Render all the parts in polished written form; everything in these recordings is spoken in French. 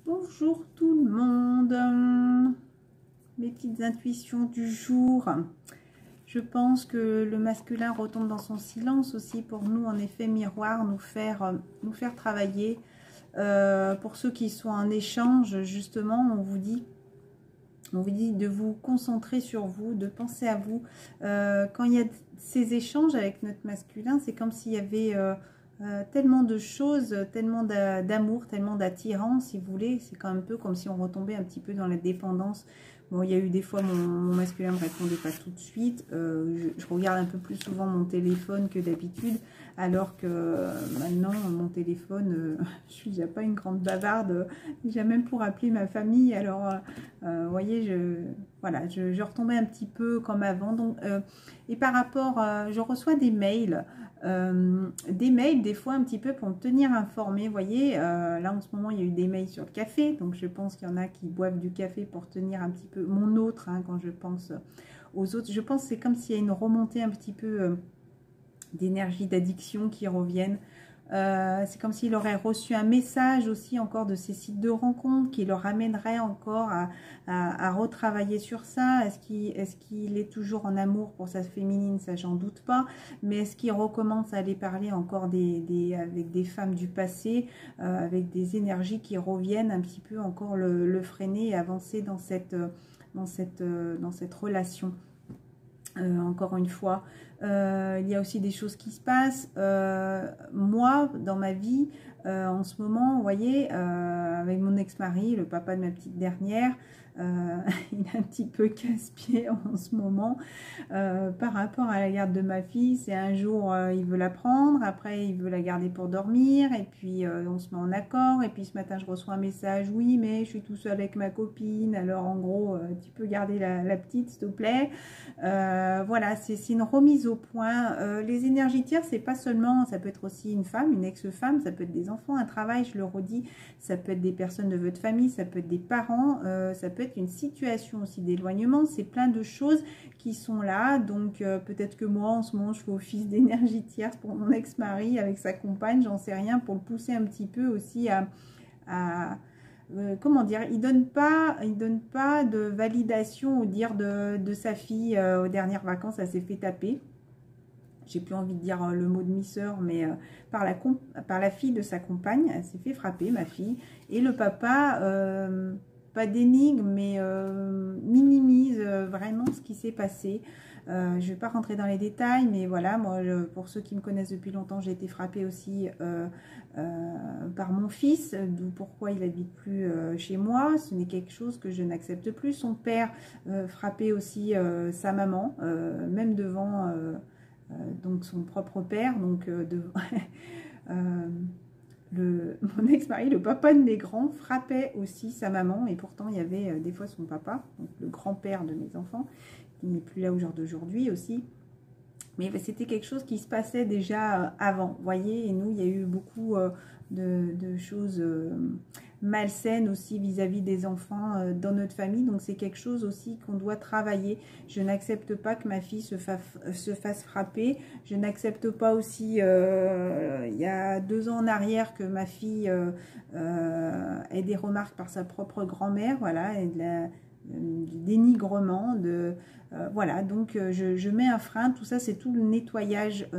Bonjour tout le monde, mes petites intuitions du jour. Je pense que le masculin retombe dans son silence aussi pour nous, en effet miroir, nous faire travailler. Pour ceux qui sont en échange, justement, on vous dit de vous concentrer sur vous, de penser à vous. Quand il y a ces échanges avec notre masculin, c'est comme s'il y avait tellement de choses, tellement d'amour, tellement d'attirance, si vous voulez. C'est quand même un peu comme si on retombait un petit peu dans la dépendance. Bon, il y a eu des fois, mon masculin ne me répondait pas tout de suite. Je regarde un peu plus souvent mon téléphone que d'habitude, alors que maintenant, mon téléphone, je suis déjà pas une grande bavarde, déjà même pour appeler ma famille. Alors, vous voyez, je retombais un petit peu comme avant. Donc, et par rapport, je reçois des mails, des fois un petit peu pour me tenir informée. Vous voyez, là en ce moment il y a eu des mails sur le café, donc je pense qu'il y en a qui boivent du café pour tenir un petit peu mon autre, hein, quand je pense aux autres. Je pense que c'est comme s'il y a une remontée un petit peu d'énergie, d'addiction qui reviennent. C'est comme s'il aurait reçu un message aussi encore de ces sites de rencontres qui le ramènerait encore à retravailler sur ça. Est-ce qu'il est toujours en amour pour sa féminine? Ça, j'en doute pas. Mais est-ce qu'il recommence à aller parler encore avec des femmes du passé, avec des énergies qui reviennent un petit peu encore le freiner et avancer dans cette relation? Encore une fois, il y a aussi des choses qui se passent. Moi, dans ma vie, en ce moment, vous voyez, avec mon ex-mari, le papa de ma petite dernière, il est un petit peu casse-pied en ce moment par rapport à la garde de ma fille. C'est un jour, il veut la prendre, après il veut la garder pour dormir, et puis on se met en accord, et puis ce matin je reçois un message: oui mais je suis tout seul avec ma copine, alors en gros tu peux garder la petite s'il te plaît. Voilà, c'est une remise au point. Les énergies tierces, c'est pas seulement, ça peut être aussi une femme, une ex-femme, ça peut être des enfants, un travail, je le redis, ça peut être des personnes de votre famille, ça peut être des parents, ça peut être une situation aussi d'éloignement. C'est plein de choses qui sont là. Donc peut-être que moi en ce moment je fais office d'énergie tierce pour mon ex-mari avec sa compagne, j'en sais rien, pour le pousser un petit peu aussi comment dire, il donne pas de validation au dire de sa fille. Aux dernières vacances, elle s'est fait taper. J'ai plus envie de dire le mot demi-sœur, mais par la fille de sa compagne, elle s'est fait frapper, ma fille. Et le papa, pas d'énigme, mais minimise vraiment ce qui s'est passé. Je ne vais pas rentrer dans les détails, mais voilà, moi, pour ceux qui me connaissent depuis longtemps, j'ai été frappée aussi par mon fils, d'où pourquoi il n'habite plus chez moi. Ce n'est quelque chose que je n'accepte plus. Son père frappait aussi sa maman, même devant donc son propre père, donc mon ex-mari, le papa de mes grands, frappait aussi sa maman, et pourtant il y avait des fois son papa, donc le grand-père de mes enfants, qui n'est plus là au jour d'aujourd'hui aussi. Mais c'était quelque chose qui se passait déjà avant, vous voyez, et nous, il y a eu beaucoup de choses malsaines aussi vis-à-vis des enfants dans notre famille. Donc c'est quelque chose aussi qu'on doit travailler. Je n'accepte pas que ma fille se fasse frapper. Je n'accepte pas aussi, il y a 2 ans en arrière, que ma fille ait des remarques par sa propre grand-mère, voilà, et du dénigrement, voilà, donc je mets un frein. Tout ça, c'est tout le nettoyage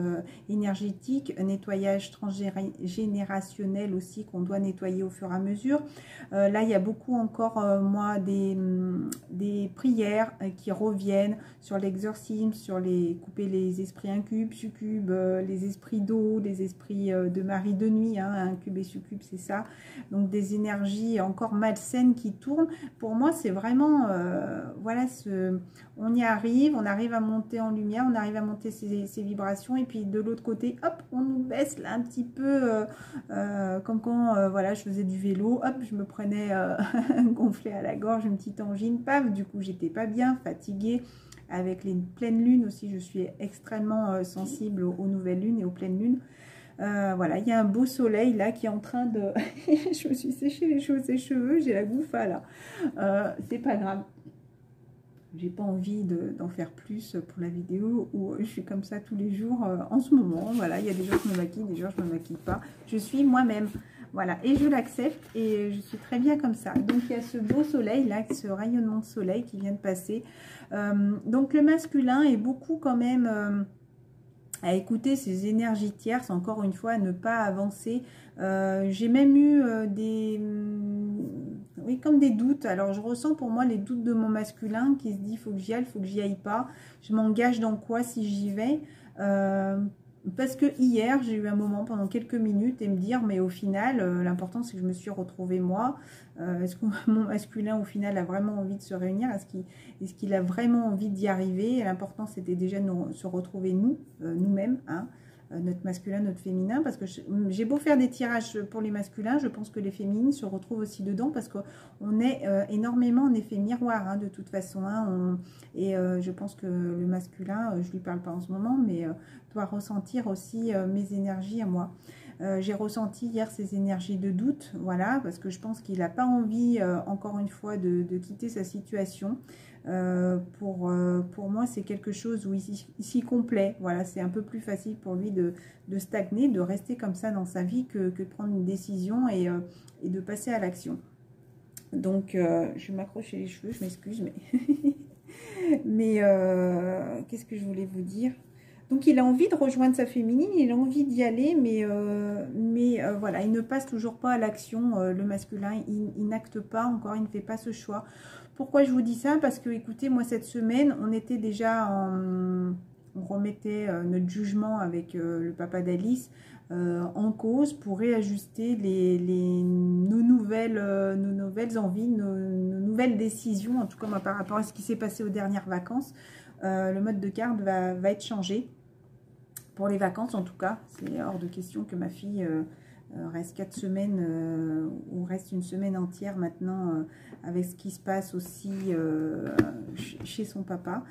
énergétique, nettoyage transgénérationnel aussi, qu'on doit nettoyer au fur et à mesure. Là, il y a beaucoup encore, moi, des prières qui reviennent sur l'exorcisme, sur couper les esprits incubes, succubes, les esprits d'eau, les esprits de mari de nuit, hein, incube et succube, c'est ça. Donc des énergies encore malsaines qui tournent. Pour moi, c'est vraiment, voilà, on y arrive, on arrive à monter en lumière, on arrive à monter ces vibrations, et puis de l'autre côté, hop, on nous baisse là un petit peu, comme quand voilà, je faisais du vélo, hop, je me prenais gonflé à la gorge, une petite angine, paf, du coup j'étais pas bien, fatiguée. Avec les pleines lunes aussi, je suis extrêmement sensible aux nouvelles lunes et aux pleines lunes. Voilà, il y a un beau soleil là qui est en train de... Je me suis séché les cheveux, j'ai la gouffa là. C'est pas grave. J'ai pas envie d'en faire plus pour la vidéo, où je suis comme ça tous les jours en ce moment. Voilà, il y a des jours je me maquille, des jours je me maquille pas. Je suis moi-même. Voilà, et je l'accepte et je suis très bien comme ça. Donc il y a ce beau soleil là, ce rayonnement de soleil qui vient de passer. Donc le masculin est beaucoup quand même à écouter ses énergies tierces, encore une fois, à ne pas avancer. J'ai même eu oui, comme des doutes. Alors je ressens pour moi les doutes de mon masculin qui se dit faut que j'y aille, faut que j'y aille pas. Je m'engage dans quoi si j'y vais? Parce que hier, j'ai eu un moment pendant quelques minutes et me dire, mais au final, l'important c'est que je me suis retrouvée moi. Est-ce que mon masculin au final a vraiment envie de se réunir? Est-ce qu'il a vraiment envie d'y arriver? L'important c'était déjà de se retrouver nous-mêmes, hein, notre masculin, notre féminin, parce que j'ai beau faire des tirages pour les masculins, je pense que les féminines se retrouvent aussi dedans, parce qu'on est énormément en effet miroir, hein, de toute façon, hein, et je pense que le masculin, je lui parle pas en ce moment, mais doit ressentir aussi mes énergies à moi. J'ai ressenti hier ces énergies de doute, voilà, parce que je pense qu'il n'a pas envie, encore une fois, de quitter sa situation. Pour moi, c'est quelque chose où il s'y complaît. Voilà, c'est un peu plus facile pour lui de stagner, de rester comme ça dans sa vie que de prendre une décision et de passer à l'action. Donc, je vais m'accrocher les cheveux, je m'excuse, mais... mais qu'est-ce que je voulais vous dire? Donc, il a envie de rejoindre sa féminine, il a envie d'y aller, mais voilà, il ne passe toujours pas à l'action. Le masculin, il n'acte pas encore, il ne fait pas ce choix. Pourquoi je vous dis ça? Parce que, écoutez, moi, cette semaine, on était déjà on remettait notre jugement avec le papa d'Alice en cause pour réajuster nos nouvelles envies, nos nouvelles décisions, en tout cas moi, par rapport à ce qui s'est passé aux dernières vacances. Le mode de garde va être changé. Pour les vacances, en tout cas, c'est hors de question que ma fille reste 4 semaines ou reste une semaine entière maintenant avec ce qui se passe aussi chez son papa.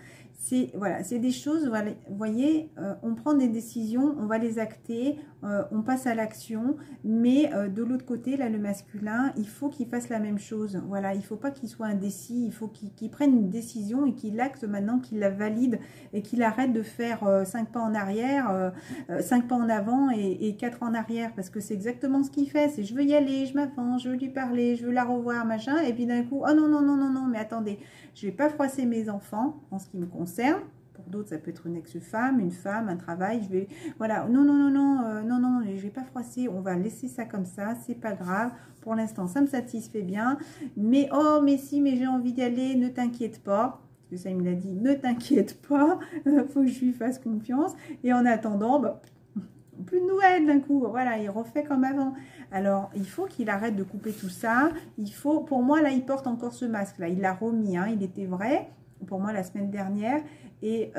Voilà, c'est des choses, vous voyez, on prend des décisions, on va les acter, on passe à l'action, mais de l'autre côté, là, le masculin, il faut qu'il fasse la même chose. Voilà, il ne faut pas qu'il soit indécis, il faut qu'il prenne une décision et qu'il acte maintenant, qu'il la valide et qu'il arrête de faire 5 pas en arrière, 5 pas en avant et 4 en arrière, parce que c'est exactement ce qu'il fait. C'est je veux y aller, je m'avance, je veux lui parler, je veux la revoir, machin, et puis d'un coup, oh non, non, non, non, non, mais attendez, je ne vais pas froisser mes enfants en ce qui me concerne. Pour d'autres, ça peut être une ex-femme, une femme, un travail. Je vais, voilà, non, non, non, non, non, non, je ne vais pas froisser. On va laisser ça comme ça, c'est pas grave. Pour l'instant, ça me satisfait bien. Mais oh, mais si, mais j'ai envie d'y aller, ne t'inquiète pas. Parce que ça, il me l'a dit, ne t'inquiète pas, faut que je lui fasse confiance. Et en attendant, bah, plus de nouvelles d'un coup. Voilà, il refait comme avant. Alors, il faut qu'il arrête de couper tout ça. Il faut, pour moi, là, il porte encore ce masque-là. Il l'a remis, hein, il était vrai, pour moi, la semaine dernière. Et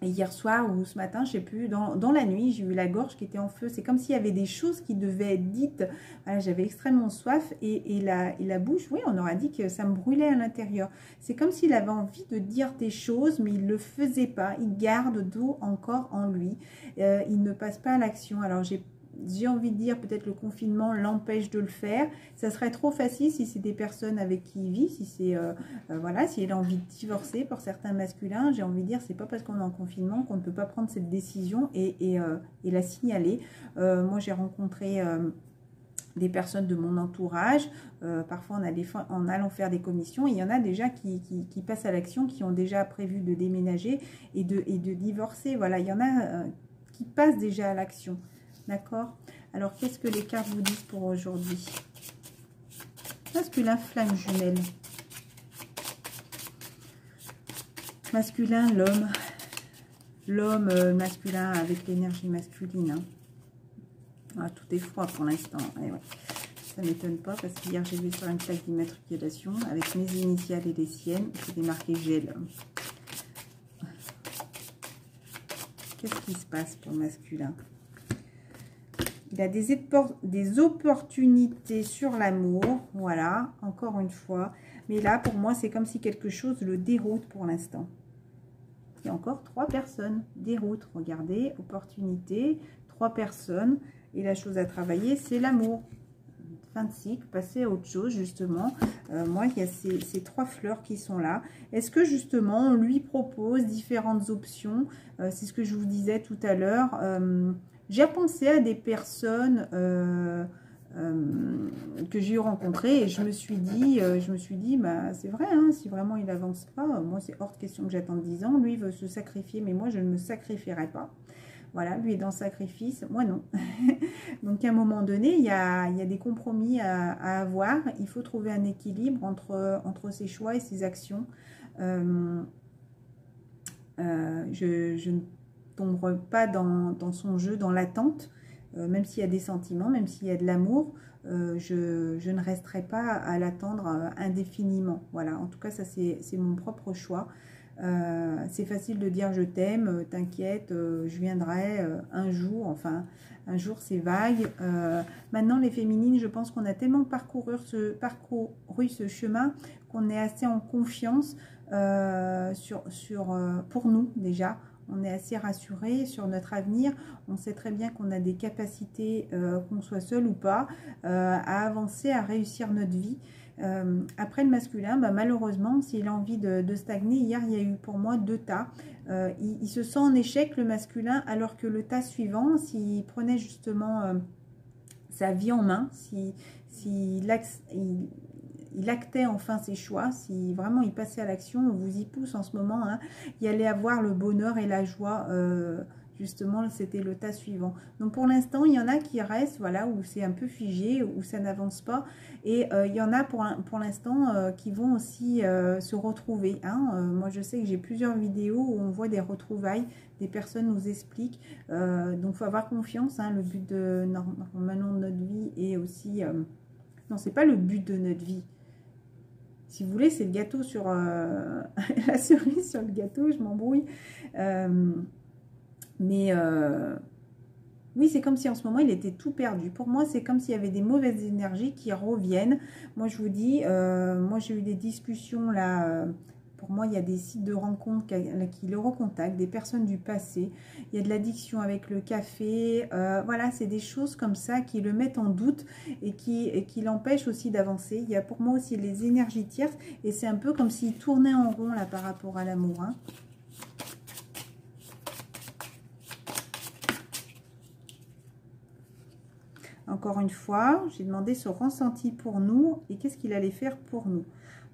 hier soir ou ce matin, je ne sais plus, dans la nuit, j'ai eu la gorge qui était en feu. C'est comme s'il y avait des choses qui devaient être dites. Voilà, j'avais extrêmement soif et la bouche, oui, on aura dit que ça me brûlait à l'intérieur. C'est comme s'il avait envie de dire des choses, mais il ne le faisait pas. Il garde d'eau encore en lui. Il ne passe pas à l'action. Alors, j'ai envie de dire, peut-être le confinement l'empêche de le faire. Ça serait trop facile si c'est des personnes avec qui il vit, si c'est, voilà, si il a envie de divorcer pour certains masculins. J'ai envie de dire, c'est pas parce qu'on est en confinement qu'on ne peut pas prendre cette décision et la signaler. Moi, j'ai rencontré des personnes de mon entourage, parfois en allant faire des commissions, il y en a déjà qui passent à l'action, qui ont déjà prévu de déménager et de divorcer. Voilà, il y en a qui passent déjà à l'action. D'accord? Alors, qu'est-ce que les cartes vous disent pour aujourd'hui? Masculin, flamme jumelle. Masculin, l'homme. L'homme masculin avec l'énergie masculine. Hein. Ah, tout est froid pour l'instant. Ouais. Ça ne m'étonne pas parce qu'hier, j'ai vu sur une plaque d'immatriculation avec mes initiales et les siennes. C'était marqué gel. Qu'est-ce qui se passe pour le masculin? Il a des opportunités sur l'amour, voilà, encore une fois. Mais là, pour moi, c'est comme si quelque chose le déroute pour l'instant. Il y a encore 3 personnes, déroute. Regardez, opportunité, 3 personnes. Et la chose à travailler, c'est l'amour. Fin de cycle, passer à autre chose, justement. Moi, il y a ces 3 fleurs qui sont là. Est-ce que, justement, on lui propose différentes options? C'est ce que je vous disais tout à l'heure. J'ai pensé à des personnes que j'ai rencontré, et je me suis dit bah, c'est vrai, hein, si vraiment il avance pas, moi c'est hors de question que j'attende 10 ans, lui il veut se sacrifier, mais moi je ne me sacrifierai pas. Voilà, lui est dans le sacrifice, moi non. Donc à un moment donné, il y a des compromis à avoir, il faut trouver un équilibre entre ses choix et ses actions. Je ne tomberai pas dans son jeu, dans l'attente, même s'il y a des sentiments, même s'il y a de l'amour, je ne resterai pas à l'attendre indéfiniment. Voilà, en tout cas, ça c'est mon propre choix. C'est facile de dire je t'aime, t'inquiète, je viendrai un jour, enfin un jour c'est vague. Maintenant les féminines, je pense qu'on a tellement parcouru ce chemin qu'on est assez en confiance pour nous déjà. On est assez rassuré sur notre avenir. On sait très bien qu'on a des capacités, qu'on soit seul ou pas, à avancer, à réussir notre vie. Après le masculin, bah, malheureusement, s'il a envie de stagner, hier il y a eu pour moi 2 tas. Il se sent en échec le masculin, alors que le tas suivant, s'il prenait justement sa vie en main, il actait enfin ses choix, si vraiment il passait à l'action, on vous y pousse en ce moment, hein, il allait avoir le bonheur et la joie, justement c'était le tas suivant. Donc pour l'instant il y en a qui restent, voilà, où c'est un peu figé, où ça n'avance pas, et il y en a pour l'instant qui vont aussi se retrouver, hein. Moi je sais que j'ai plusieurs vidéos où on voit des retrouvailles, des personnes nous expliquent, donc il faut avoir confiance, hein. Le but normalement de notre vie est aussi... non, c'est pas le but de notre vie. Si vous voulez, c'est le gâteau sur... la cerise sur le gâteau, je m'embrouille. Oui, c'est comme si en ce moment, il était tout perdu. Pour moi, c'est comme s'il y avait des mauvaises énergies qui reviennent. Moi, je vous dis, moi, j'ai eu des discussions là... pour moi, il y a des sites de rencontres qui le recontactent, des personnes du passé. Il y a de l'addiction avec le café. Voilà, c'est des choses comme ça qui le mettent en doute et qui l'empêchent aussi d'avancer. Il y a pour moi aussi les énergies tierces. Et c'est un peu comme s'il tournait en rond là par rapport à l'amour, hein. Encore une fois, j'ai demandé ce ressenti pour nous et qu'est-ce qu'il allait faire pour nous.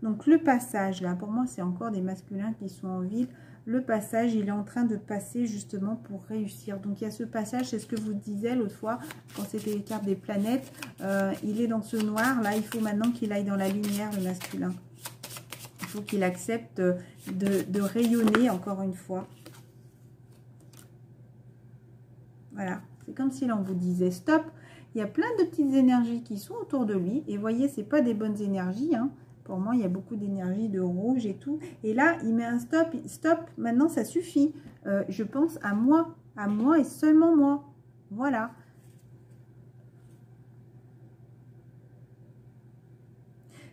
Donc le passage, là, pour moi, c'est encore des masculins qui sont en ville. Le passage, il est en train de passer justement pour réussir. Donc il y a ce passage, c'est ce que vous disiez l'autre fois, quand c'était les cartes des planètes. Il est dans ce noir, là, il faut maintenant qu'il aille dans la lumière, le masculin. Il faut qu'il accepte de rayonner, encore une fois. Voilà, c'est comme si là, on vous disait stop. Il y a plein de petites énergies qui sont autour de lui. Et voyez, c'est pas des bonnes énergies, hein. Pour moi, il y a beaucoup d'énergie, de rouge et tout. Et là, il met un stop. Stop, maintenant, ça suffit. Je pense à moi et seulement moi. Voilà.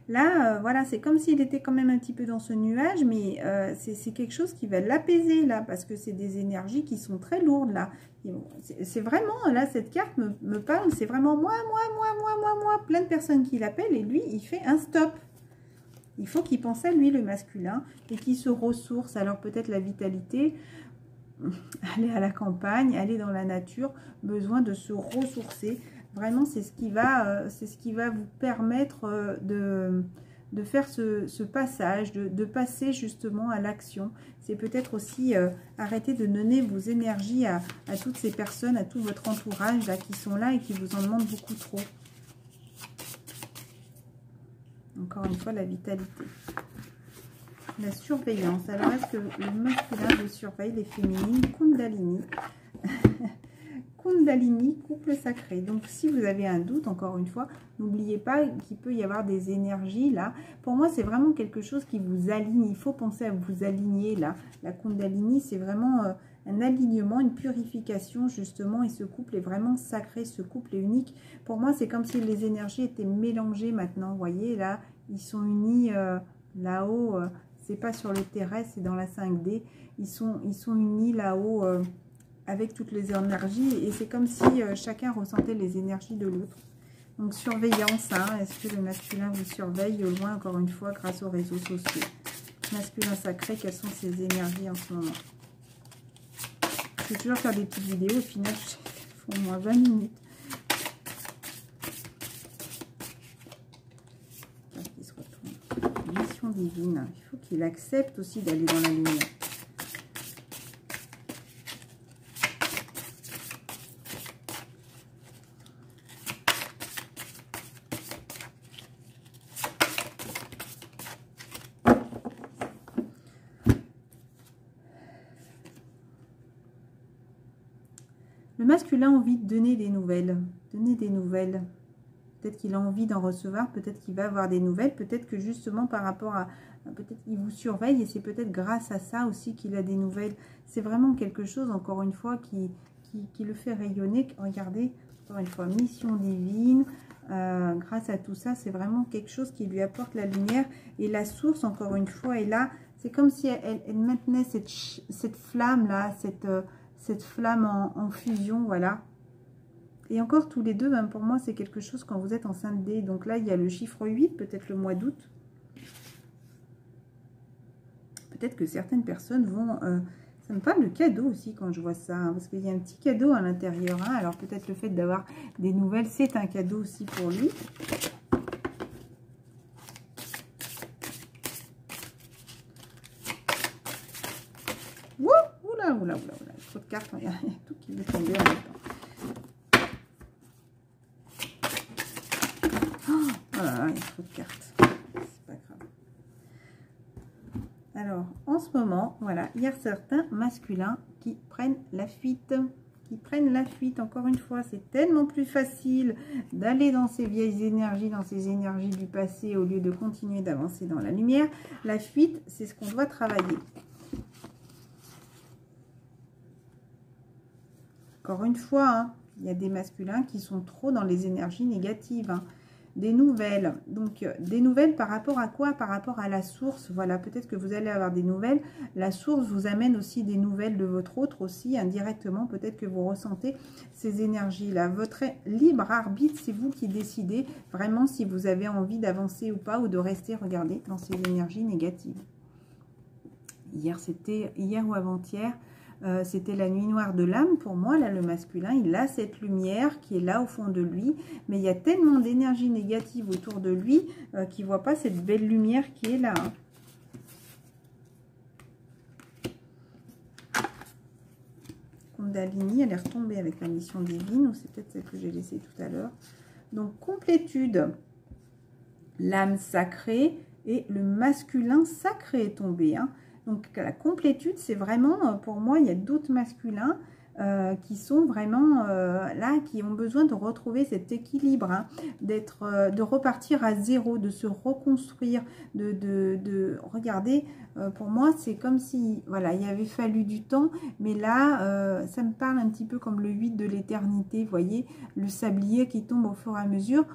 Là, voilà, c'est comme s'il était quand même un petit peu dans ce nuage, mais c'est quelque chose qui va l'apaiser, là, parce que c'est des énergies qui sont très lourdes, là. C'est vraiment, là, cette carte me parle, c'est vraiment moi, plein de personnes qui l'appellent, et lui, il fait un stop. Il faut qu'il pense à lui, le masculin, et qu'il se ressource. Alors, peut-être la vitalité, aller à la campagne, aller dans la nature, besoin de se ressourcer. Vraiment, c'est ce qui va vous permettre de faire ce passage, de passer justement à l'action. C'est peut-être aussi arrêter de donner vos énergies à toutes ces personnes, à tout votre entourage là, qui sont là et qui vous en demandent beaucoup trop. Encore une fois, la vitalité. La surveillance. Alors, est-ce que le masculin le surveille les féminines? Kundalini. Kundalini, couple sacré. Donc, si vous avez un doute, encore une fois, n'oubliez pas qu'il peut y avoir des énergies là. Pour moi, c'est vraiment quelque chose qui vous aligne. Il faut penser à vous aligner là. La Kundalini, c'est vraiment un alignement, une purification justement. Et ce couple est vraiment sacré. Ce couple est unique. Pour moi, c'est comme si les énergies étaient mélangées maintenant. Vous voyez, là, ils sont unis là-haut. C'est pas sur le terrestre, c'est dans la 5D. Ils sont unis là-haut avec toutes les énergies. Et c'est comme si chacun ressentait les énergies de l'autre. Donc, surveillance. Hein, est-ce que le masculin vous surveille au loin, encore une fois, grâce aux réseaux sociaux? Masculin sacré, quelles sont ses énergies en ce moment? Je vais toujours faire des petites vidéos. Au final, je fais au moins 20 minutes. mission divine. Il faut qu'il accepte aussi d'aller dans la lumière. Le masculin a envie de donner des nouvelles. Donner des nouvelles. Peut-être qu'il a envie d'en recevoir, peut-être qu'il va avoir des nouvelles, peut-être que justement par rapport à... Peut-être qu'il vous surveille et c'est peut-être grâce à ça aussi qu'il a des nouvelles. C'est vraiment quelque chose, encore une fois, qui le fait rayonner. Regardez, encore une fois, mission divine. Grâce à tout ça, c'est vraiment quelque chose qui lui apporte la lumière. Et la source, encore une fois, est là. C'est comme si elle maintenait cette flamme-là, cette flamme en fusion, voilà. Et encore tous les deux, ben pour moi, c'est quelque chose quand vous êtes enceinte D. Donc là, il y a le chiffre 8, peut-être le mois d'août. Peut-être que certaines personnes vont... ça me parle de cadeau aussi quand je vois ça. Hein, parce qu'il y a un petit cadeau à l'intérieur. Hein, alors peut-être le fait d'avoir des nouvelles, c'est un cadeau aussi pour lui. Oula, oula, oula, oula. Trop de cartes. Il y a tout qui veut tomber en même temps. Il y a trop de cartes, c'est pas grave. Alors, en ce moment, voilà, il y a certains masculins qui prennent la fuite. Encore une fois, c'est tellement plus facile d'aller dans ces vieilles énergies, dans ces énergies du passé, au lieu de continuer d'avancer dans la lumière. La fuite, c'est ce qu'on doit travailler. Encore une fois, hein, il y a des masculins qui sont trop dans les énergies négatives, hein. Des nouvelles, donc des nouvelles par rapport à quoi? Par rapport à la source, voilà, peut-être que vous allez avoir des nouvelles, la source vous amène aussi des nouvelles de votre autre aussi, indirectement, peut-être que vous ressentez ces énergies-là. Votre libre arbitre, c'est vous qui décidez vraiment si vous avez envie d'avancer ou pas, ou de rester, regardez, dans ces énergies négatives. Hier ou avant-hier, c'était la nuit noire de l'âme. Pour moi, là, le masculin, il a cette lumière qui est là au fond de lui. Mais il y a tellement d'énergie négative autour de lui qu'il ne voit pas cette belle lumière qui est là. Hein. Kundalini, elle est retombée avec la mission divine. Ou c'est peut-être celle que j'ai laissée tout à l'heure. Donc, complétude. L'âme sacrée et le masculin sacré est tombé. Hein. Donc, la complétude, c'est vraiment, pour moi, il y a d'autres masculins qui sont vraiment là, qui ont besoin de retrouver cet équilibre, hein, de repartir à zéro, de se reconstruire, regardez, pour moi, c'est comme si, voilà, il avait fallu du temps, mais là, ça me parle un petit peu comme le 8 de l'éternité, vous voyez, le sablier qui tombe au fur et à mesure.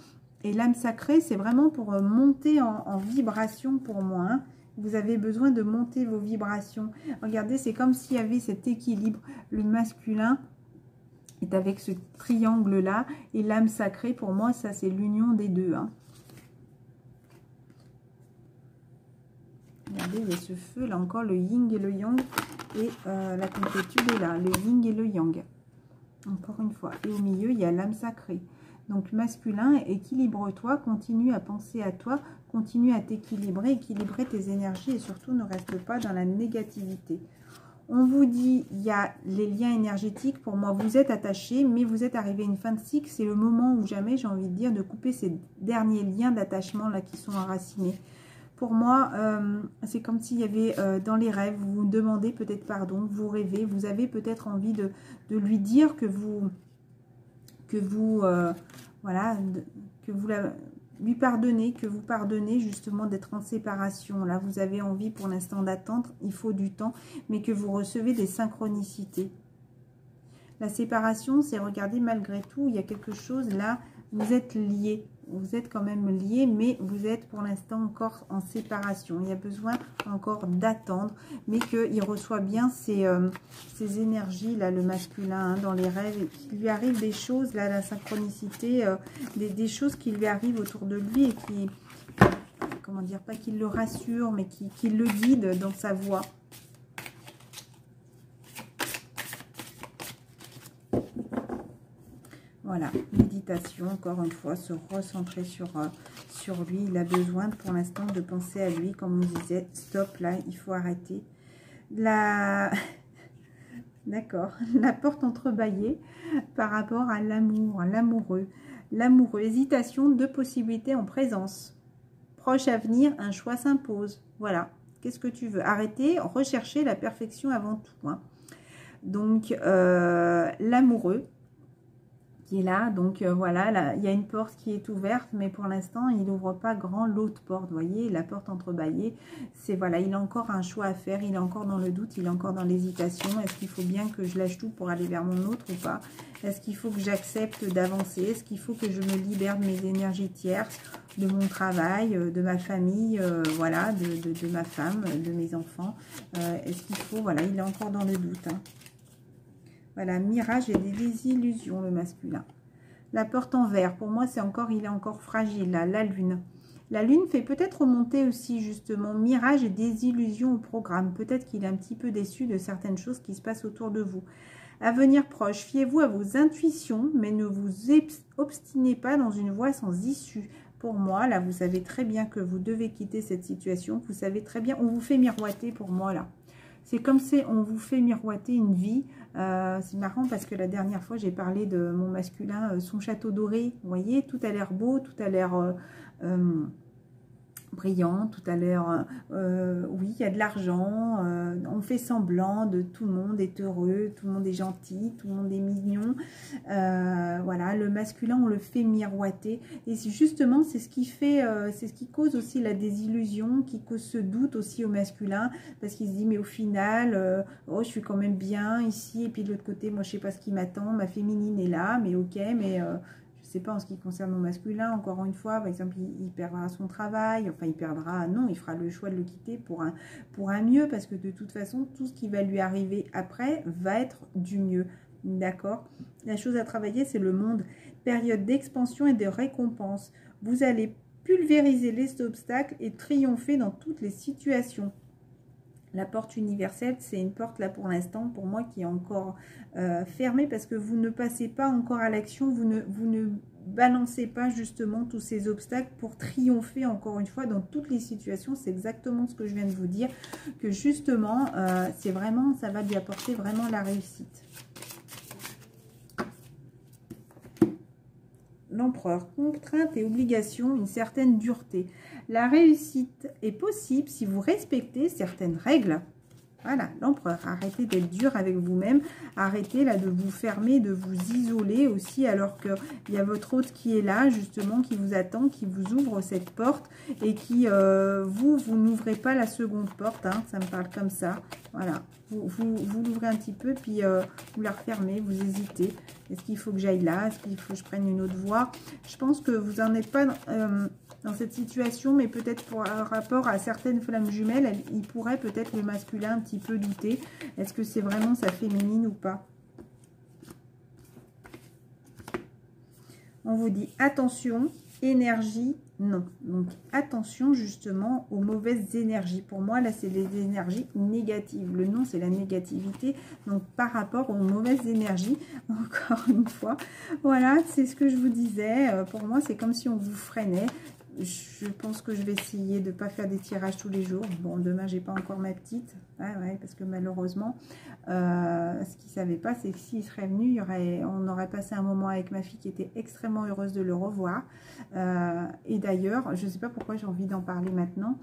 Et l'âme sacrée, c'est vraiment pour monter en vibration pour moi, hein. Vous avez besoin de monter vos vibrations. Regardez, c'est comme s'il y avait cet équilibre. Le masculin est avec ce triangle-là. Et l'âme sacrée, pour moi, ça, c'est l'union des deux. Hein. Regardez, il y a ce feu, là encore, le yin et le yang. Et la complétude est là, le yin et le yang. Encore une fois. Et au milieu, il y a l'âme sacrée. Donc, masculin, équilibre-toi, continue à penser à toi, continue à t'équilibrer, équilibrer tes énergies et surtout ne reste pas dans la négativité. On vous dit, il y a les liens énergétiques. Pour moi, vous êtes attachés, mais vous êtes arrivé à une fin de cycle. C'est le moment où jamais, j'ai envie de dire, de couper ces derniers liens d'attachement là qui sont enracinés. Pour moi, c'est comme s'il y avait dans les rêves, vous vous demandez peut-être pardon, vous rêvez, vous avez peut-être envie de lui dire que vous lui pardonnez, que vous pardonnez justement d'être en séparation. Là, vous avez envie pour l'instant d'attendre, il faut du temps, mais que vous recevez des synchronicités. La séparation, c'est regarder malgré tout, il y a quelque chose là, vous êtes liés. Vous êtes quand même liés, mais vous êtes pour l'instant encore en séparation. Il y a besoin encore d'attendre, mais qu'il reçoit bien ces énergies-là, le masculin, hein, dans les rêves, et qu'il lui arrive des choses, là, la synchronicité, des choses qui lui arrivent autour de lui et qui, comment dire, pas qu'il le rassure, mais qui le guide dans sa voie. Voilà, méditation, encore une fois, se recentrer sur sur lui. Il a besoin pour l'instant de penser à lui, comme on disait. Stop, là, il faut arrêter. D'accord. La porte entrebâillée par rapport à l'amour, l'amoureux. L'amoureux. Hésitation, deux possibilités en présence. Proche avenir, un choix s'impose. Voilà. Qu'est-ce que tu veux? Arrêter, rechercher la perfection avant tout. Hein. Donc, l'amoureux qui est là. Donc, voilà, là, il y a une porte qui est ouverte, mais pour l'instant, il n'ouvre pas grand l'autre porte. Vous voyez, la porte entrebâillée, c'est voilà, il a encore un choix à faire. Il est encore dans le doute, il est encore dans l'hésitation. Est-ce qu'il faut bien que je lâche tout pour aller vers mon autre ou pas? Est-ce qu'il faut que j'accepte d'avancer? Est-ce qu'il faut que je me libère de mes énergies tierces, de mon travail, de ma famille, voilà, de ma femme, de mes enfants? Est-ce qu'il faut, voilà, il est encore dans le doute. Hein. Voilà, mirage et des désillusions, le masculin. La porte en verre, pour moi, c'est encore, il est encore fragile, là, la lune. La lune fait peut-être remonter aussi, justement, mirage et désillusions au programme. Peut-être qu'il est un petit peu déçu de certaines choses qui se passent autour de vous. Avenir proche, fiez-vous à vos intuitions, mais ne vous obstinez pas dans une voie sans issue. Pour moi, là, vous savez très bien que vous devez quitter cette situation. Vous savez très bien, on vous fait miroiter pour moi, là. C'est comme si on vous fait miroiter une vie. C'est marrant parce que la dernière fois, j'ai parlé de mon masculin, son château doré. Vous voyez, tout a l'air beau, tout a l'air brillant, tout à l'heure, oui, il y a de l'argent, on fait semblant de tout le monde est heureux, tout le monde est gentil, tout le monde est mignon, voilà, le masculin, on le fait miroiter, et justement, c'est ce qui fait, c'est ce qui cause aussi la désillusion, qui cause ce doute aussi au masculin, parce qu'il se dit, mais au final, oh, je suis quand même bien ici, et puis de l'autre côté, moi, je sais pas ce qui m'attend, ma féminine est là, mais ok, mais... je sais pas en ce qui concerne mon masculin, encore une fois, par exemple, il perdra son travail, enfin il perdra, non, il fera le choix de le quitter pour un mieux, parce que de toute façon, tout ce qui va lui arriver après va être du mieux, d'accord? La chose à travailler, c'est le monde, période d'expansion et de récompense. Vous allez pulvériser les obstacles et triompher dans toutes les situations. La porte universelle, c'est une porte là pour l'instant, pour moi, qui est encore fermée parce que vous ne passez pas encore à l'action, vous ne balancez pas justement tous ces obstacles pour triompher encore une fois dans toutes les situations. C'est exactement ce que je viens de vous dire, que justement, c'est vraiment, ça va lui apporter vraiment la réussite. L'empereur, contrainte et obligation, une certaine dureté. La réussite est possible si vous respectez certaines règles. Voilà, l'empereur, arrêtez d'être dur avec vous-même, arrêtez là de vous fermer, de vous isoler aussi, alors qu'il y a votre hôte qui est là, justement, qui vous attend, qui vous ouvre cette porte, et qui, vous n'ouvrez pas la seconde porte, hein, ça me parle comme ça, voilà, vous l'ouvrez un petit peu, puis vous la refermez, vous hésitez, est-ce qu'il faut que j'aille là, est-ce qu'il faut que je prenne une autre voie? Je pense que vous n'en êtes pas... dans cette situation, mais peut-être pour un rapport à certaines flammes jumelles, il pourrait peut-être le masculin un petit peu douter. Est-ce que c'est vraiment sa féminine ou pas? On vous dit attention, énergie, non. Donc attention justement aux mauvaises énergies. Pour moi, là, c'est des énergies négatives. Le non, c'est la négativité. Donc par rapport aux mauvaises énergies, encore une fois, voilà, c'est ce que je vous disais. Pour moi, c'est comme si on vous freinait. Je pense que je vais essayer de ne pas faire des tirages tous les jours. Bon, demain, j'ai pas encore ma petite. Ouais, parce que malheureusement, ce qu'il ne savait pas, c'est que s'il serait venu, on aurait passé un moment avec ma fille qui était extrêmement heureuse de le revoir. Et d'ailleurs, je ne sais pas pourquoi j'ai envie d'en parler maintenant.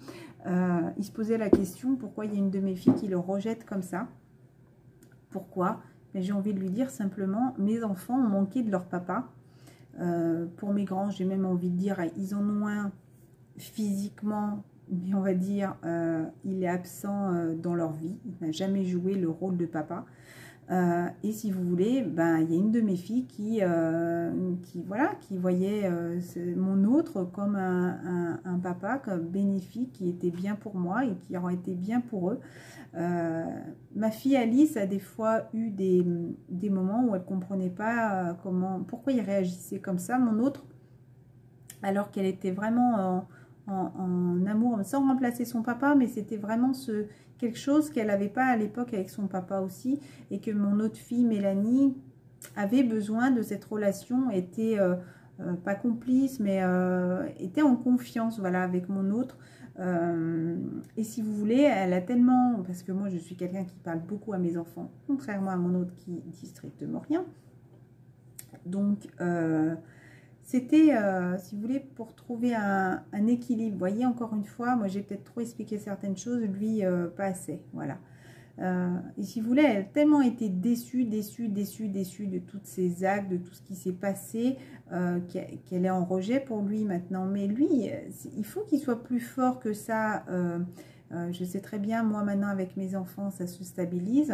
Il se posait la question, pourquoi il y a une de mes filles qui le rejette comme ça? Pourquoi? Mais j'ai envie de lui dire simplement, mes enfants ont manqué de leur papa. Pour mes grands, j'ai même envie de dire, ils en ont un physiquement, mais on va dire, il est absent dans leur vie. Il n'a jamais joué le rôle de papa. Et si vous voulez, ben, il y a une de mes filles qui voyait mon autre comme un papa comme bénéfique, qui était bien pour moi et qui aurait été bien pour eux. Ma fille Alice a des fois eu des moments où elle ne comprenait pas pourquoi il réagissait comme ça, mon autre, alors qu'elle était vraiment en amour, sans remplacer son papa, mais c'était vraiment quelque chose qu'elle n'avait pas à l'époque avec son papa aussi, et que mon autre fille Mélanie avait besoin de cette relation, était pas complice, mais était en confiance, voilà, avec mon autre. Et si vous voulez, elle a tellement, parce que moi je suis quelqu'un qui parle beaucoup à mes enfants, contrairement à mon autre qui dit strictement rien. Donc c'était, si vous voulez, pour trouver un équilibre. Vous voyez, encore une fois, moi j'ai peut-être trop expliqué certaines choses, lui pas assez, voilà. Et si vous voulez, elle a tellement été déçue de toutes ces actes, de tout ce qui s'est passé, qu'elle est en rejet pour lui maintenant. Mais lui, il faut qu'il soit plus fort que ça. Je sais très bien, moi maintenant avec mes enfants, ça se stabilise.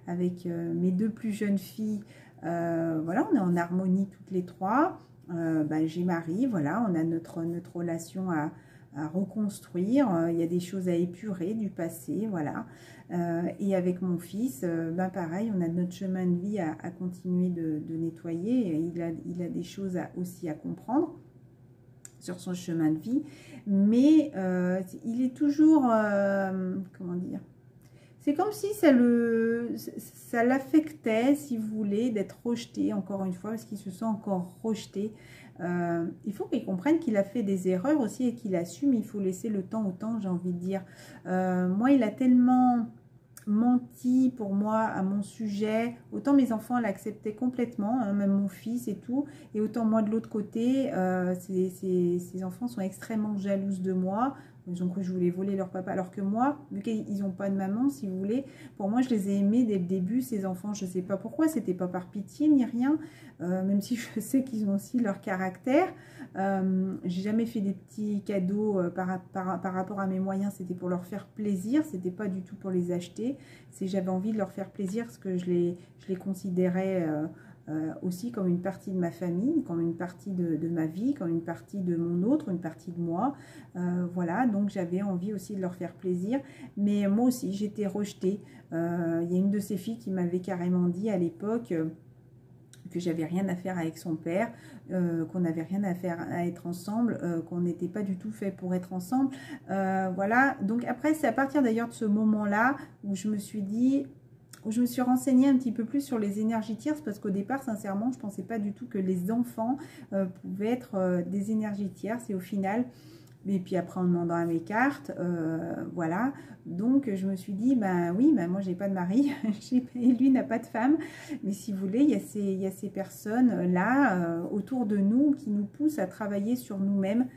Avec mes deux plus jeunes filles, voilà, on est en harmonie toutes les trois. J'ai Marie, voilà, on a notre relation à reconstruire, il y a des choses à épurer du passé, voilà. Et avec mon fils, pareil, on a notre chemin de vie à continuer de nettoyer, et il a des choses aussi à comprendre sur son chemin de vie, mais il est toujours, comment dire, c'est comme si ça l'affectait, si vous voulez, d'être rejeté, encore une fois, parce qu'il se sent encore rejeté. Il faut qu'il comprenne qu'il a fait des erreurs aussi et qu'il assume. Il faut laisser le temps au temps, j'ai envie de dire. Moi, il a tellement menti pour moi à mon sujet. Autant mes enfants l'acceptaient complètement, hein, même mon fils et tout. Et autant moi, de l'autre côté, ces enfants sont extrêmement jalouses de moi. Ils ont cru que je voulais voler leur papa, alors que moi, vu qu'ils n'ont pas de maman, si vous voulez, pour moi, je les ai aimés dès le début, ces enfants. Je ne sais pas pourquoi, c'était pas par pitié ni rien, même si je sais qu'ils ont aussi leur caractère. J'ai jamais fait des petits cadeaux par rapport à mes moyens, c'était pour leur faire plaisir, c'était pas du tout pour les acheter. J'avais envie de leur faire plaisir parce que je les considérais aussi comme une partie de ma famille, comme une partie de ma vie, comme une partie de mon autre, une partie de moi. Voilà, donc j'avais envie aussi de leur faire plaisir. Mais moi aussi, j'étais rejetée. Il y a une de ces filles qui m'avait carrément dit à l'époque que j'avais rien à faire avec son père, qu'on n'avait rien à faire à être ensemble, qu'on n'était pas du tout fait pour être ensemble. Voilà, donc après, c'est à partir d'ailleurs de ce moment-là où je me suis dit... Je me suis renseignée un petit peu plus sur les énergies tierces parce qu'au départ, sincèrement, je ne pensais pas du tout que les enfants pouvaient être des énergies tierces. Et au final, et puis après en demandant à mes cartes, voilà. Donc je me suis dit, oui, moi j'ai pas de mari, et lui n'a pas de femme. Mais si vous voulez, il y a ces personnes-là autour de nous qui nous poussent à travailler sur nous-mêmes.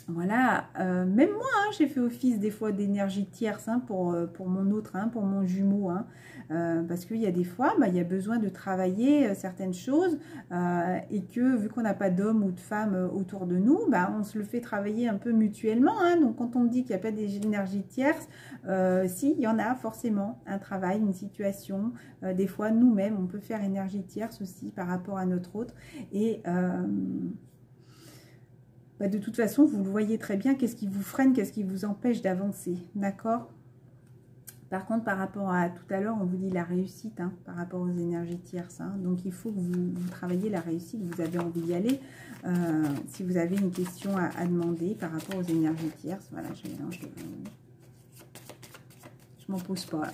Voilà, même moi, hein, j'ai fait office des fois d'énergie tierce hein, pour mon autre, hein, pour mon jumeau. Hein, parce qu'il y a des fois, il y a besoin de travailler certaines choses et que vu qu'on n'a pas d'homme ou de femme autour de nous, on se le fait travailler un peu mutuellement. Hein, donc quand on me dit qu'il n'y a pas d'énergie tierce, si, il y en a forcément un travail, une situation. Des fois, nous-mêmes, on peut faire énergie tierce aussi par rapport à notre autre. Et... de toute façon, vous le voyez très bien, qu'est-ce qui vous freine, qu'est-ce qui vous empêche d'avancer, d'accord? Par contre, par rapport à tout à l'heure, on vous dit la réussite, hein, par rapport aux énergies tierces. Hein, donc, il faut que vous travaillez la réussite, vous avez envie d'y aller. Si vous avez une question à demander par rapport aux énergies tierces, voilà, je m'en pose pas.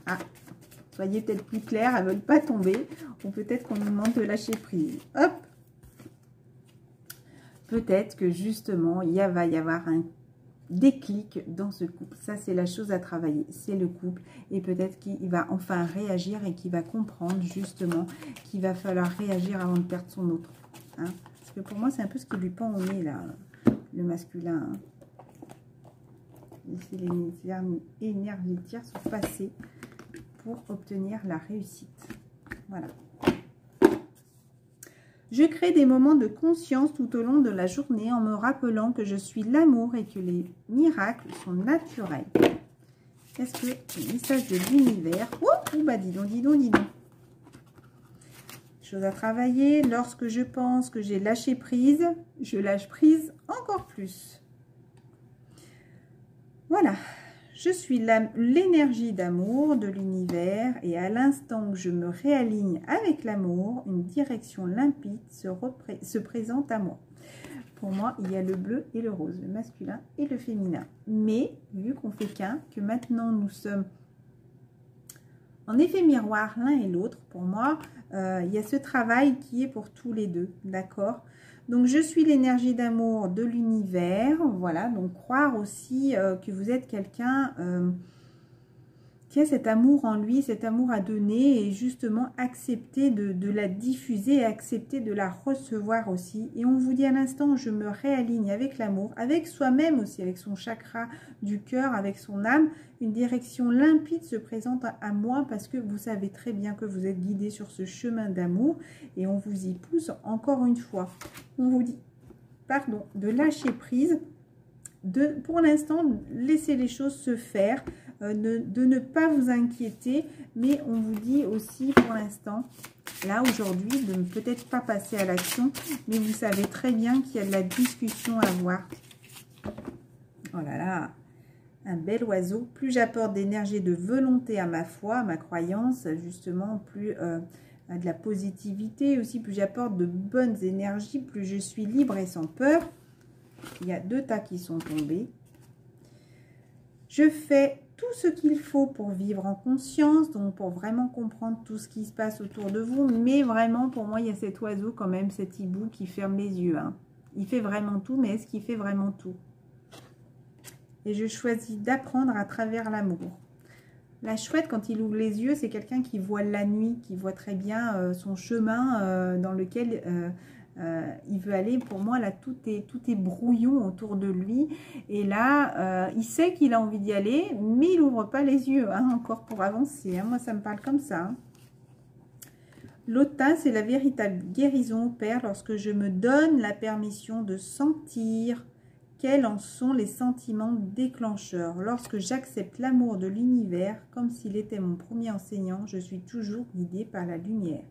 Ah, soyez peut-être plus clair, elles ne veulent pas tomber. Ou peut-être qu'on nous demande de lâcher prise. Hop! Peut-être que justement, va y avoir un déclic dans ce couple. Ça, c'est la chose à travailler. C'est le couple. Et peut-être qu'il va enfin réagir et qu'il va comprendre justement qu'il va falloir réagir avant de perdre son autre. Hein? Parce que pour moi, c'est un peu ce qui lui pend au nez, là, le masculin. Hein? Laissez les énergies tierces se passer pour obtenir la réussite. Voilà. Je crée des moments de conscience tout au long de la journée en me rappelant que je suis l'amour et que les miracles sont naturels. Est-ce que le message de l'univers... Oh, dis donc. Chose à travailler. Lorsque je pense que j'ai lâché prise, je lâche prise encore plus. Voilà. Je suis l'énergie d'amour de l'univers et à l'instant que je me réaligne avec l'amour, une direction limpide se présente à moi. Pour moi, il y a le bleu et le rose, le masculin et le féminin. Mais, vu qu'on fait qu'un, que maintenant nous sommes En effet miroir, l'un et l'autre, pour moi, il y a ce travail qui est pour tous les deux, d'accord? Donc, je suis l'énergie d'amour de l'univers, voilà. Donc, croire aussi que vous êtes quelqu'un qui a cet amour en lui, cet amour à donner et justement accepter de la diffuser et accepter de la recevoir aussi. Et on vous dit à l'instant, je me réaligne avec l'amour, avec soi-même aussi, avec son chakra du cœur, avec son âme. Une direction limpide se présente à moi parce que vous savez très bien que vous êtes guidé sur ce chemin d'amour et on vous y pousse encore une fois. On vous dit, pardon, de lâcher prise, pour l'instant, laisser les choses se faire, de ne pas vous inquiéter, mais on vous dit aussi pour l'instant, là aujourd'hui, de ne peut-être pas passer à l'action, mais vous savez très bien qu'il y a de la discussion à avoir. Oh là là, un bel oiseau. Plus j'apporte d'énergie, de volonté à ma foi, à ma croyance, justement, plus de la positivité aussi, plus j'apporte de bonnes énergies, plus je suis libre et sans peur. Il y a 2 tas qui sont tombés. Je fais tout ce qu'il faut pour vivre en conscience, donc pour vraiment comprendre tout ce qui se passe autour de vous. Mais vraiment, pour moi, il y a cet oiseau quand même, cet hibou qui ferme les yeux. Hein. Il fait vraiment tout, mais est-ce qu'il fait vraiment tout? Et je choisis d'apprendre à travers l'amour. La chouette, quand il ouvre les yeux, c'est quelqu'un qui voit la nuit, qui voit très bien son chemin dans lequel... il veut aller. Pour moi là tout est brouillon autour de lui et là il sait qu'il a envie d'y aller mais il n'ouvre pas les yeux hein, encore pour avancer hein. Moi ça me parle comme ça hein. L'autre tas, c'est la véritable guérison opère lorsque je me donne la permission de sentir quels en sont les sentiments déclencheurs. Lorsque j'accepte l'amour de l'univers comme s'il était mon premier enseignant, je suis toujours guidée par la lumière.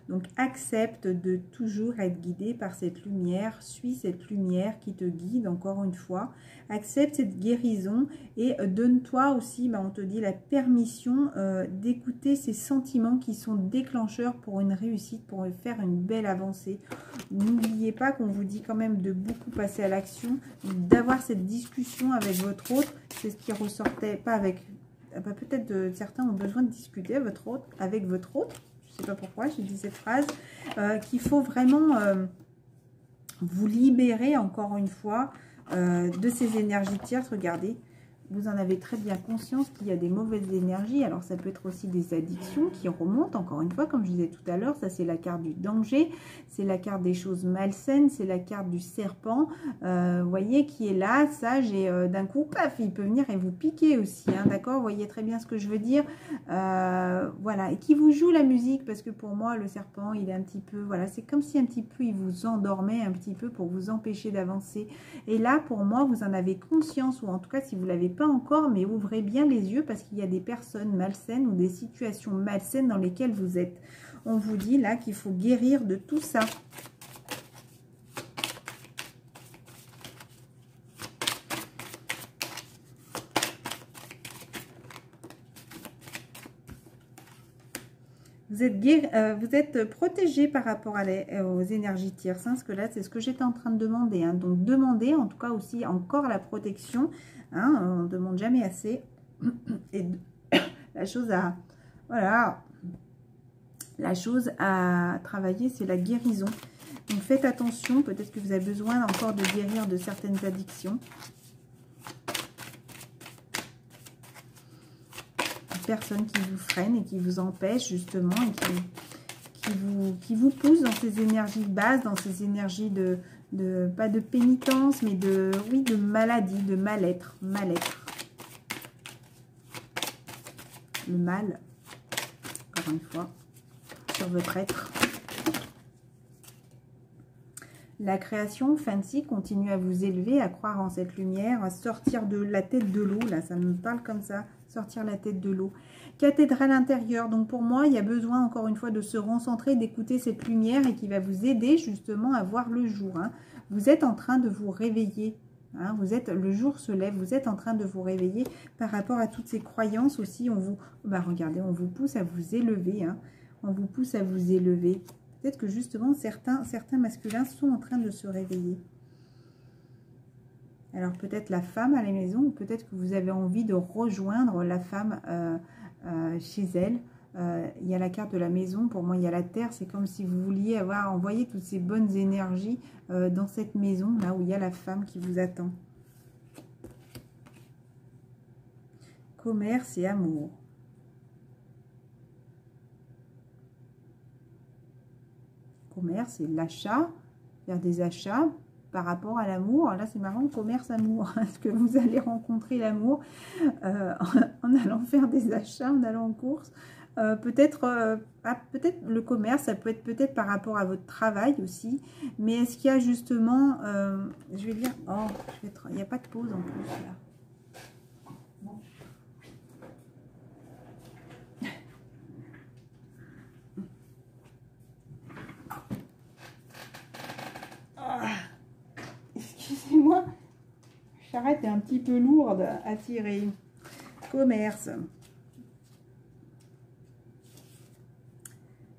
Donc, accepte de toujours être guidé par cette lumière. Suis cette lumière qui te guide, encore une fois. Accepte cette guérison et donne-toi aussi, on te dit, la permission d'écouter ces sentiments qui sont déclencheurs pour une réussite, pour faire une belle avancée. N'oubliez pas qu'on vous dit quand même de beaucoup passer à l'action, d'avoir cette discussion avec votre autre. C'est ce qui ressortait, pas avec... peut-être certains ont besoin de discuter avec votre autre. Je ne sais pas pourquoi j'ai dit cette phrase, qu'il faut vraiment vous libérer encore une fois de ces énergies tierces. Regardez, vous en avez très bien conscience qu'il y a des mauvaises énergies. Alors ça peut être aussi des addictions qui remontent, encore une fois, comme je disais tout à l'heure. Ça c'est la carte du danger, c'est la carte des choses malsaines, c'est la carte du serpent, vous voyez, qui est là, sage, et d'un coup, paf, il peut venir et vous piquer aussi, hein, d'accord? Vous voyez très bien ce que je veux dire, voilà, et qui vous joue la musique, parce que pour moi, le serpent, il est un petit peu, voilà, c'est comme si un petit peu, il vous endormait un petit peu pour vous empêcher d'avancer. Et là, pour moi, vous en avez conscience, ou en tout cas, si vous l'avez pas encore, mais ouvrez bien les yeux parce qu'il y a des personnes malsaines ou des situations malsaines dans lesquelles vous êtes. On vous dit là qu'il faut guérir de tout ça. Vous êtes protégé par rapport aux énergies tierces, hein, parce que là, c'est ce que j'étais en train de demander. Hein. Donc, demandez en tout cas aussi encore la protection. Hein, on ne demande jamais assez. Et la chose à... Voilà. La chose à travailler, c'est la guérison. Donc, faites attention. Peut-être que vous avez besoin encore de guérir de certaines addictions. Personnes qui vous freinent et qui vous empêchent justement et qui vous poussent dans ces énergies de base, dans ces énergies pas de pénitence, mais oui, de maladie, de mal-être. Le mal, encore une fois, sur votre être. La création, fancy, continue à vous élever, à croire en cette lumière, à sortir de la tête de l'eau. Là, ça me parle comme ça. Sortir la tête de l'eau. Cathédrale intérieure. Donc pour moi, il y a besoin encore une fois de se recentrer, d'écouter cette lumière et qui va vous aider justement à voir le jour. Hein. Vous êtes en train de vous réveiller. Hein. Le jour se lève. Vous êtes en train de vous réveiller par rapport à toutes ces croyances aussi. Regardez, on vous pousse à vous élever. Hein. On vous pousse à vous élever. Peut-être que justement certains masculins sont en train de se réveiller. Alors peut-être la femme à la maison, ou peut-être que vous avez envie de rejoindre la femme chez elle. il y a la carte de la maison, pour moi il y a la terre, c'est comme si vous vouliez envoyer toutes ces bonnes énergies dans cette maison, là où il y a la femme qui vous attend. Commerce et amour. Commerce et l'achat, faire des achats par rapport à l'amour. Là c'est marrant, commerce, amour. Est-ce que vous allez rencontrer l'amour en allant faire des achats, en allant en course? Peut-être peut-être le commerce, ça peut être peut-être par rapport à votre travail aussi. Mais est-ce qu'il y a justement, je vais dire, oh, il n'y a pas de pause en plus là. Excusez-moi, la charrette est un petit peu lourde à tirer. Commerce.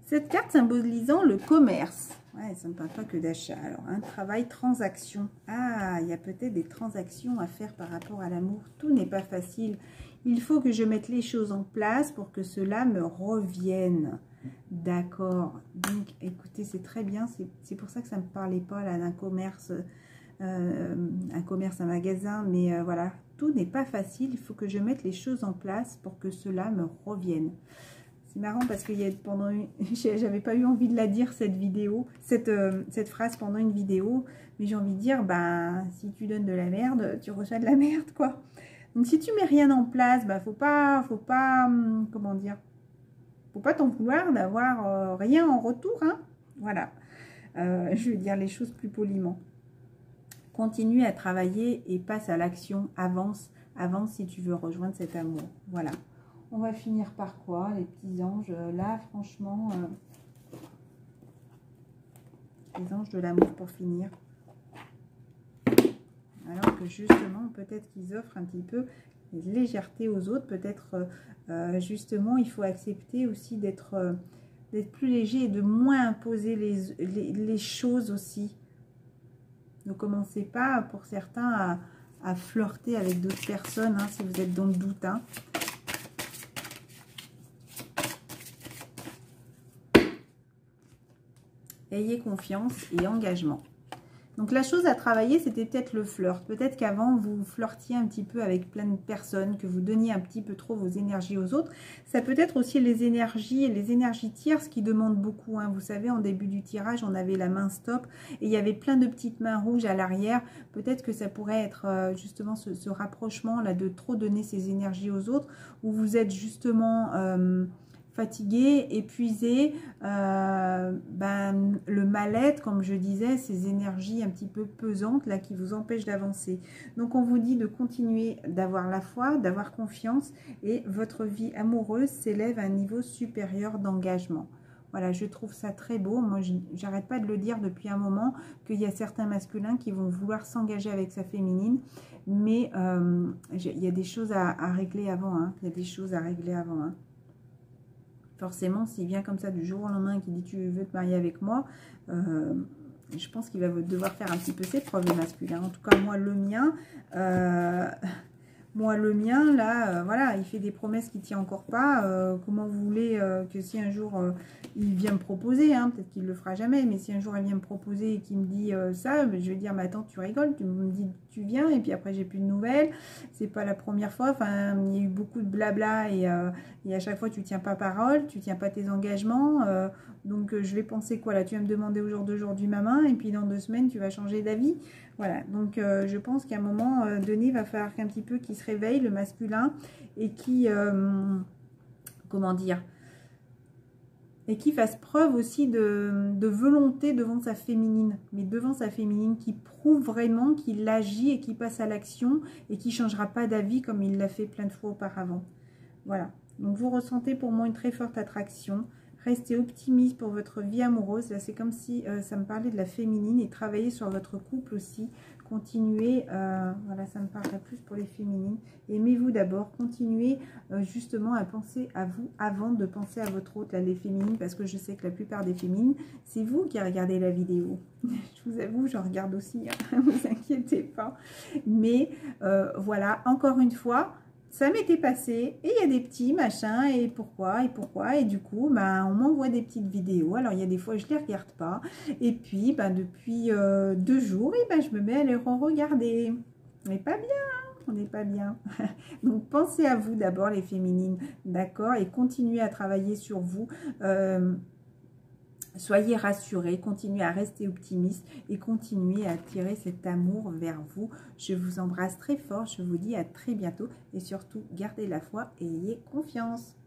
Cette carte symbolisant le commerce. Ouais, ça ne parle pas que d'achat. Alors, un travail, transaction. Ah, il y a peut-être des transactions à faire par rapport à l'amour. Tout n'est pas facile. Il faut que je mette les choses en place pour que cela me revienne. D'accord. Donc, écoutez, c'est très bien. C'est pour ça que ça ne me parlait pas là d'un commerce, un magasin. Mais voilà, tout n'est pas facile. Il faut que je mette les choses en place pour que cela me revienne. C'est marrant parce que j'avais pas eu envie de la dire cette vidéo, cette phrase pendant une vidéo, mais j'ai envie de dire, ben, si tu donnes de la merde, tu reçois de la merde, quoi. Donc si tu mets rien en place, ben, faut pas, comment dire, faut pas t'en vouloir d'avoir rien en retour, hein. Voilà. Je vais dire les choses plus poliment. Continue à travailler et passe à l'action, avance si tu veux rejoindre cet amour. Voilà. On va finir par quoi, les petits anges? Là, franchement, les anges de l'amour pour finir. Alors que justement, peut-être qu'ils offrent un petit peu de légèreté aux autres. Peut-être, justement, il faut accepter aussi d'être plus léger et de moins imposer les choses aussi. Ne commencez pas, pour certains, à flirter avec d'autres personnes, hein, si vous êtes dans le doute, hein. Ayez confiance et engagement. Donc la chose à travailler, c'était peut-être le flirt. Peut-être qu'avant, vous flirtiez un petit peu avec plein de personnes, que vous donniez un petit peu trop vos énergies aux autres. Ça peut être aussi les énergies tierces qui demandent beaucoup, hein. Vous savez, en début du tirage, on avait la main stop et il y avait plein de petites mains rouges à l'arrière. Peut-être que ça pourrait être justement ce rapprochement-là de trop donner ses énergies aux autres, où vous êtes justement... fatigué, épuisé, le mal-être, comme je disais, ces énergies un petit peu pesantes là qui vous empêchent d'avancer. Donc on vous dit de continuer d'avoir la foi, d'avoir confiance et votre vie amoureuse s'élève à un niveau supérieur d'engagement. Voilà, je trouve ça très beau. Moi, j'arrête pas de le dire depuis un moment qu'il y a certains masculins qui vont vouloir s'engager avec sa féminine, mais il y a des choses à régler avant, hein. Il y a des choses à régler avant, hein. Forcément, s'il vient comme ça du jour au lendemain et qu'il dit tu veux te marier avec moi, je pense qu'il va devoir faire un petit peu ses preuves, le masculin. En tout cas, moi, le mien, là, voilà, il fait des promesses qu'il ne tient encore pas. Comment vous voulez que si un jour il vient me proposer, hein, peut-être qu'il ne le fera jamais, mais si un jour il vient me proposer et qu'il me dit ça, je vais dire, mais attends, tu rigoles, tu me dis tu viens, et puis après j'ai plus de nouvelles, c'est pas la première fois, enfin, il y a eu beaucoup de blabla, et à chaque fois tu tiens pas parole, tu tiens pas tes engagements, donc je vais penser quoi là, tu vas me demander au jour d'aujourd'hui ma main, et puis dans 2 semaines tu vas changer d'avis. Voilà, donc je pense qu'à un moment donné, il va falloir qu'un petit peu qu'il se réveille, le masculin, et qui, comment dire, et qui fasse preuve aussi de volonté devant sa féminine, mais devant sa féminine, qui prouve vraiment qu'il agit et qui passe à l'action, et qui ne changera pas d'avis comme il l'a fait plein de fois auparavant. Voilà, donc vous ressentez pour moi une très forte attraction. Restez optimiste pour votre vie amoureuse. Là, c'est comme si ça me parlait de la féminine, et travailler sur votre couple aussi. Continuez, voilà, ça me parlerait plus pour les féminines. Aimez-vous d'abord. Continuez justement à penser à vous avant de penser à votre autre, là, les féminines, parce que je sais que la plupart des féminines, c'est vous qui regardez la vidéo. Je vous avoue, j'en regarde aussi, hein, ne vous inquiétez pas. Mais voilà, encore une fois, ça m'était passé, et il y a des petits machins, et pourquoi, et du coup, ben, on m'envoie des petites vidéos. Alors, il y a des fois, je ne les regarde pas, et puis, ben, depuis 2 jours, et ben, je me mets à les re-regarder. Mais pas bien, hein, on n'est pas bien. Donc, pensez à vous d'abord, les féminines, d'accord, et continuez à travailler sur vous. Soyez rassurés, continuez à rester optimiste et continuez à attirer cet amour vers vous. Je vous embrasse très fort, je vous dis à très bientôt et surtout, gardez la foi et ayez confiance.